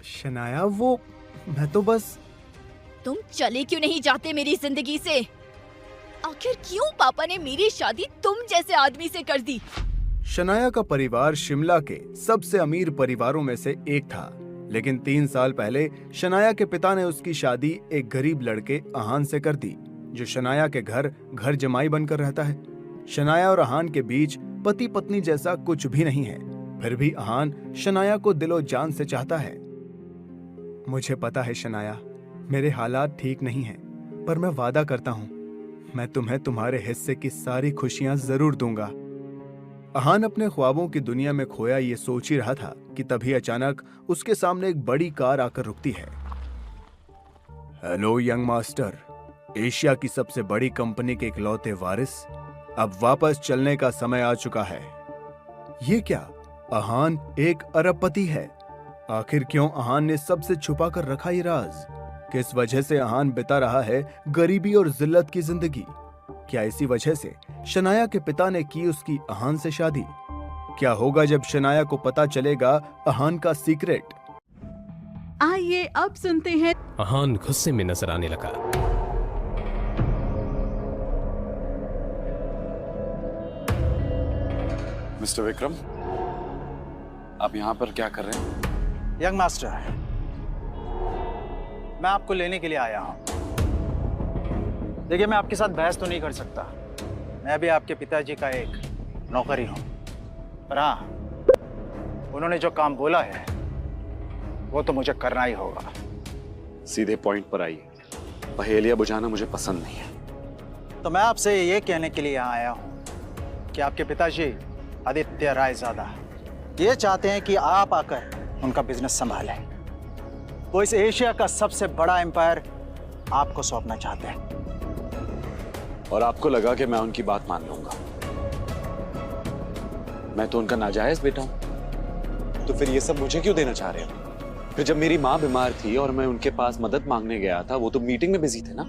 शनाया, वो मैं तो बस। तुम चले क्यों नहीं जाते मेरी जिंदगी से? आखिर क्यों पापा ने मेरी शादी तुम जैसे आदमी से कर दी? शनाया का परिवार शिमला के सबसे अमीर परिवारों में से एक था, लेकिन 3 साल पहले शनाया के पिता ने उसकी शादी एक गरीब लड़के अहान से कर दी, जो शनाया के घर जमाई बनकर रहता है। शनाया और अहान के बीच पति पत्नी जैसा कुछ भी नहीं है, फिर भी अहान शनाया को दिलो जान से चाहता है। मुझे पता है शनाया, मेरे हालात ठीक नहीं हैं, पर मैं वादा करता हूँ मैं तुम्हें तुम्हारे हिस्से की सारी खुशियां जरूर दूंगा। अहान अपने ख्वाबों की दुनिया में खोया ये सोच ही रहा था कि तभी अचानक उसके सामने एक बड़ी कार आकर रुकती है। हेलो यंग मास्टर, एशिया की सबसे बड़ी कंपनी के इकलौते वारिस, अब वापस चलने का समय आ चुका है। ये क्या? अहान एक अरबपति है। आखिर क्यों अहान ने सबसे छुपा कर रखा ये राज? किस वजह से अहान बिता रहा है गरीबी और जिल्लत की जिंदगी? क्या इसी वजह से शनाया के पिता ने की उसकी अहान से शादी? क्या होगा जब शनाया को पता चलेगा अहान का सीक्रेट? आइए अब सुनते हैं। अहान गुस्से में नजर आने लगा। मिस्टर विक्रम, आप यहाँ पर क्या कर रहे हैं? यंग मास्टर, मैं आपको लेने के लिए आया हूँ। देखिए, मैं आपके साथ बहस तो नहीं कर सकता, मैं भी आपके पिताजी का एक नौकर ही हूँ, पर हाँ, उन्होंने जो काम बोला है वो तो मुझे करना ही होगा। सीधे पॉइंट पर आइए, पहेलियां बुझाना मुझे पसंद नहीं है। तो मैं आपसे ये कहने के लिए यहाँ आया हूँ कि आपके पिताजी आदित्य रायजादा ये चाहते हैं कि आप आकर उनका बिजनेस संभालें। वो इस एशिया का सबसे बड़ा एम्पायर आपको सौंपना चाहते हैं। और आपको लगा कि मैं उनकी बात मान लूंगा? मैं तो उनका नाजायज बेटा हूं, तो फिर ये सब मुझे क्यों देना चाह रहे हो? फिर जब मेरी माँ बीमार थी और मैं उनके पास मदद मांगने गया था, वो तो मीटिंग में बिजी थे ना,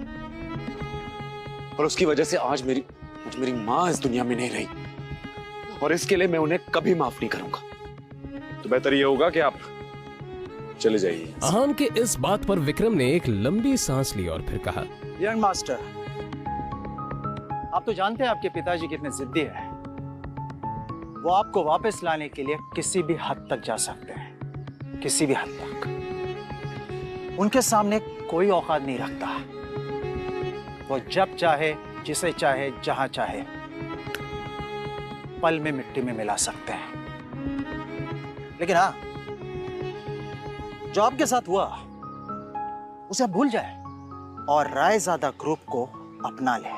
और उसकी वजह से आज मेरी माँ इस दुनिया में नहीं रही, और इसके लिए मैं उन्हें कभी माफ नहीं करूंगा। तो बेहतर ये होगा कि आप चले जाइए। अहान के इस बात पर विक्रम ने एक लंबी सांस ली और फिर कहा, यंग मास्टर, आप तो जानते हैं आपके पिताजी कितने जिद्दी हैं। वो आपको वापस लाने के लिए किसी भी हद तक जा सकते हैं, किसी भी हद तक। उनके सामने कोई औकात नहीं रखता। वो जब चाहे, जिसे चाहे, जहां चाहे, पल में मिट्टी में मिला सकते हैं। लेकिन हाँ, जो आपके साथ हुआ उसे आप भूल जाए और रायजादा ग्रुप को अपना ले।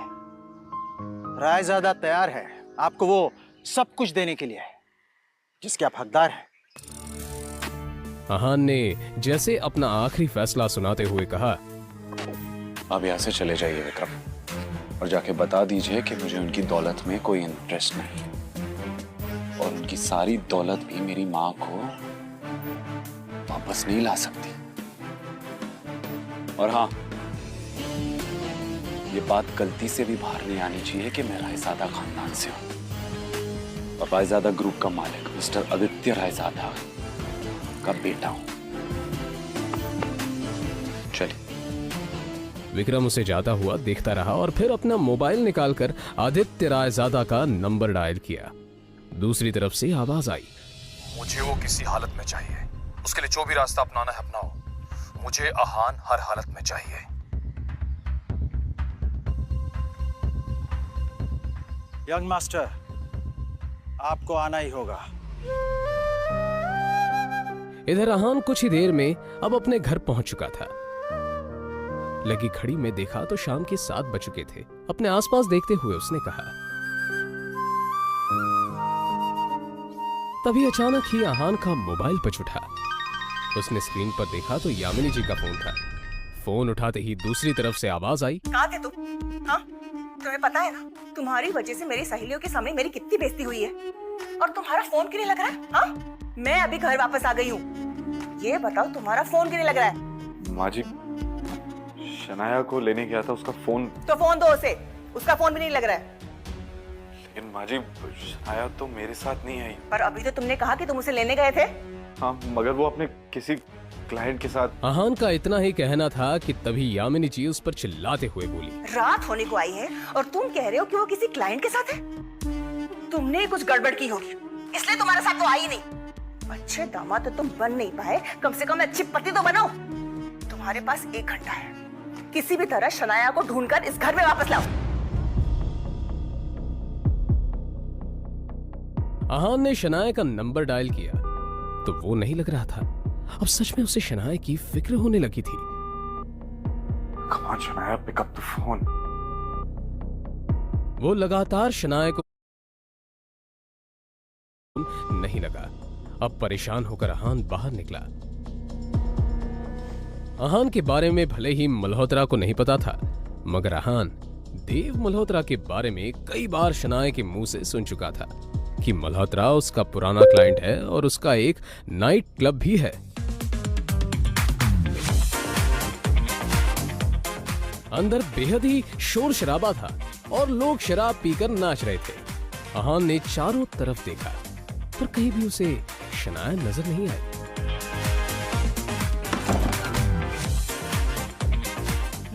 रायजादा तैयार है आपको वो सब कुछ देने के लिए जिसके आप हकदार हैं। अहान ने जैसे अपना आखिरी फैसला सुनाते हुए कहा, आप यहाँ से चले जाइए विक्रम, और जाके बता दीजिए कि मुझे उनकी दौलत में कोई इंटरेस्ट नहीं, और उनकी सारी दौलत भी मेरी माँ को वापस नहीं ला सकती। और हाँ, ये बात गलती से भी बाहर नहीं आनी चाहिए कि मैं रायजादा खानदान से हूँ, और रायजादा ग्रुप का मालिक मिस्टर आदित्य रायजादा का बेटा हूँ। चलिए। विक्रम उसे जाता हुआ देखता रहा और फिर अपना मोबाइल निकालकर आदित्य रायजादा का नंबर डायल किया। दूसरी तरफ से आवाज आई, मुझे वो किसी हालत में चाहिए, उसके लिए जो भी रास्ता अपनाना है अपनाओ, मुझे अहान हर हालत में चाहिए। यंग मास्टर, आपको आना ही होगा। इधर अहान कुछ ही देर में अब अपने घर पहुंच चुका था। लगी घड़ी में देखा तो शाम के 7 बज चुके थे। अपने आसपास देखते हुए उसने कहा, तभी अचानक ही अहान का मोबाइल बज उठा। उसने स्क्रीन पर देखा तो यामिनी जी का फोन था। फोन उठाते ही दूसरी तरफ से आवाज आई, कहाँ थे तुम? हाँ, तुम्हें पता है ना, तुम्हारी वजह से मेरी सहेलियों के सामने मेरी कितनी बेइज्जती हुई है, और तुम्हारा फोन क्यों नहीं लग रहा है? हाँ, मैं अभी घर वापस आ गई हूँ, ये बताओ तुम्हारा फोन क्यों नहीं लग रहा है? माँ जी, शनाया को लेने गया था, उसका फोन। तो फोन दो उसे, उसका फोन भी नहीं लग रहा है। लेकिन माँ जी, शनाया तो मेरे साथ नहीं आई। पर अभी तो तुमने कहा कि तुम उसे लेने गए थे। हाँ, मगर वो अपने किसी क्लाइंट के साथ। आहान का इतना ही कहना था कि तभी यामिनी जी उस पर चिल्लाते हुए बोली, रात होने को आई है और तुम कह रहे हो कि वो किसी क्लाइंट के साथ है? तुमने कुछ गड़बड़ की होगी, इसलिए तुम्हारे साथ वो आई नहीं। अच्छे दामाद तो तुम बन नहीं पाए, कम से कम अच्छी पति तो बनो। तुम्हारे पास 1 घंटा है, किसी भी तरह शनाया को ढूंढकर इस घर में वापस लाओ। आहान ने शनाया का नंबर डायल किया तो वो नहीं लग रहा था। अब सच में उसे शनाया की फिक्र होने लगी थी। Come on, Shanaya, pick up the phone. वो लगातार शनाया को नहीं लगा। अब परेशान होकर आहान बाहर निकला। आहान के बारे में भले ही मल्होत्रा को नहीं पता था, मगर आहान देव मल्होत्रा के बारे में कई बार शनाया के मुंह से सुन चुका था कि मल्होत्रा उसका पुराना क्लाइंट है और उसका एक नाइट क्लब भी है। अंदर बेहद ही शोर शराबा था और लोग शराब पीकर नाच रहे थे। आहान ने चारों तरफ देखा पर कहीं भी उसे शनाया नजर नहीं आई।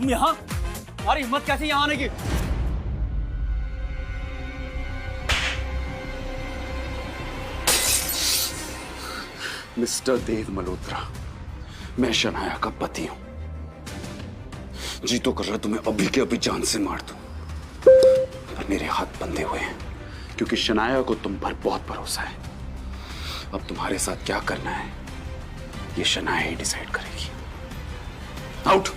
यहाँ तुम्हारी हिम्मत कैसे यहाँ आने की? मिस्टर देव मल्होत्रा, मैं शनाया का पति हूं। जी तो कर रहा तुम्हें अभी के अभी जान से मार दूं, पर मेरे हाथ बंधे हुए हैं क्योंकि शनाया को तुम पर बहुत भरोसा है। अब तुम्हारे साथ क्या करना है ये शनाया ही डिसाइड करेगी। आउट।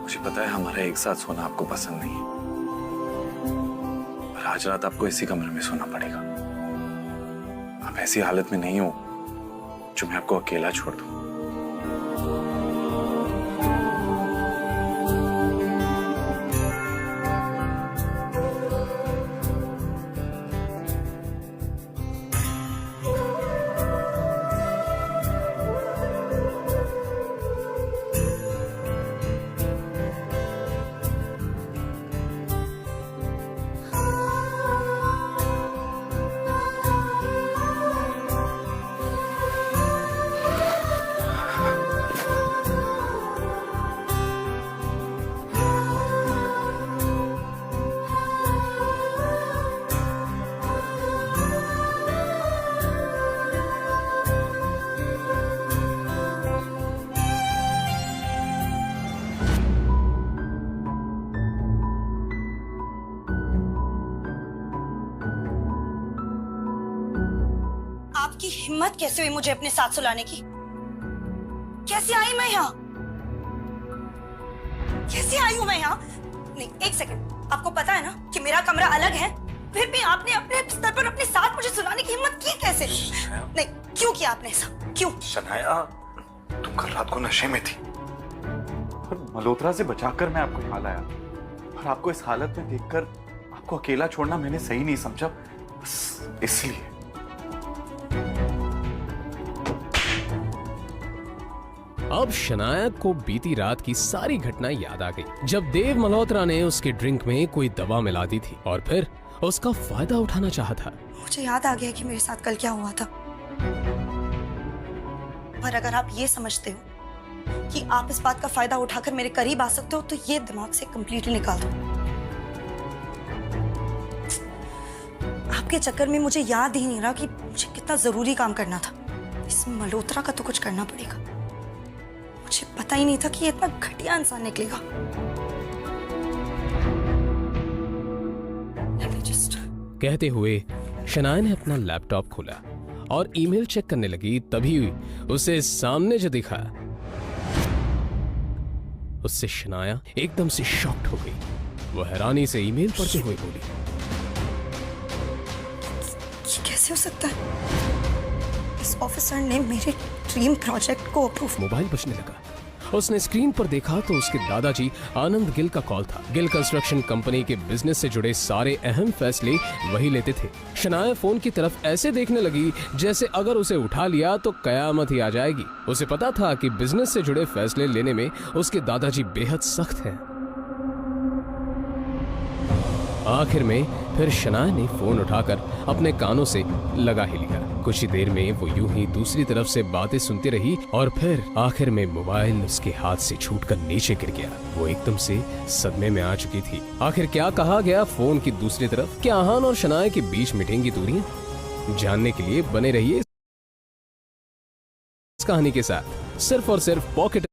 मुझे पता है हमारा एक साथ सोना आपको पसंद नहीं है, पर आज रात आपको इसी कमरे में सोना पड़ेगा। आप ऐसी हालत में नहीं हो जो मैं आपको अकेला छोड़ दूं। आपकी हिम्मत कैसे हुई मुझे अपने साथ सुलाने की? कैसे आई मैं यहाँ? कैसे आई हूँ मैं यहाँ? नहीं, एक सेकंड, आपको पता है ना कि मेरा कमरा अलग है, फिर भी आपने अपने स्तर पर अपने साथ मुझे सुलाने की हिम्मत की कैसे? नहीं, क्यों किया आपने ऐसा? क्यों? शनाया, तुम कल रात को नशे में थी और मल्होत्रा से बचाकर मैं आपको यहाँ लाया, और आपको इस हालत में देखकर आपको अकेला छोड़ना मैंने सही नहीं समझा, बस इसलिए। अब शनाया को बीती रात की सारी घटना याद आ गई जब देव मल्होत्रा ने उसके ड्रिंक में कोई दवा मिला दी थी और फिर उसका फायदा उठाना चाहा था। मुझे याद आ गया कि मेरे साथ कल क्या हुआ था। पर अगर आप ये समझते हो कि आप इस बात का फायदा उठाकर मेरे करीब आ सकते हो तो ये दिमाग से कंप्लीटली निकाल दो। आपके चक्कर में मुझे याद ही नहीं रहा कि मुझे कितना जरूरी काम करना था। इस मल्होत्रा का तो कुछ करना पड़ेगा। मुझे पता ही नहीं था कि ये इतना घटिया इंसान निकलेगा। कहते हुए शनाया ने अपना लैपटॉप खोला और ईमेल चेक करने लगी। तभी उसे सामने जो दिखा उससे शनाया एकदम से शॉक्ड हो गई। वो हैरानी से ईमेल पढ़ते हुए बोली, ये कैसे हो सकता है? इस ऑफिसर ने मेरे ड्रीम प्रोजेक्ट को अप्रूव। मोबाइल बजने लगा। उसने स्क्रीन पर देखा तो उसके दादाजी आनंद गिल का कॉल था। गिल कंस्ट्रक्शन कंपनी के बिजनेस से जुड़े सारे अहम फैसले वही लेते थे। शनाया फोन की तरफ ऐसे देखने लगी जैसे अगर उसे उठा लिया तो कयामत ही आ जाएगी। उसे पता था कि बिजनेस से जुड़े फैसले लेने में उसके दादाजी बेहद सख्त हैं। आखिर में फिर शनाया ने फोन उठाकर अपने कानों से लगा ही लिया। कुछ ही देर में वो यूं ही दूसरी तरफ से बातें सुनती रही और फिर आखिर में मोबाइल उसके हाथ से छूटकर नीचे गिर गया। वो एकदम से सदमे में आ चुकी थी। आखिर क्या कहा गया फोन की दूसरी तरफ? क्या आहान और शनाया के बीच मिटेंगी दूरियां? जानने के लिए बने रहिए इस कहानी के साथ, सिर्फ और सिर्फ पॉकेट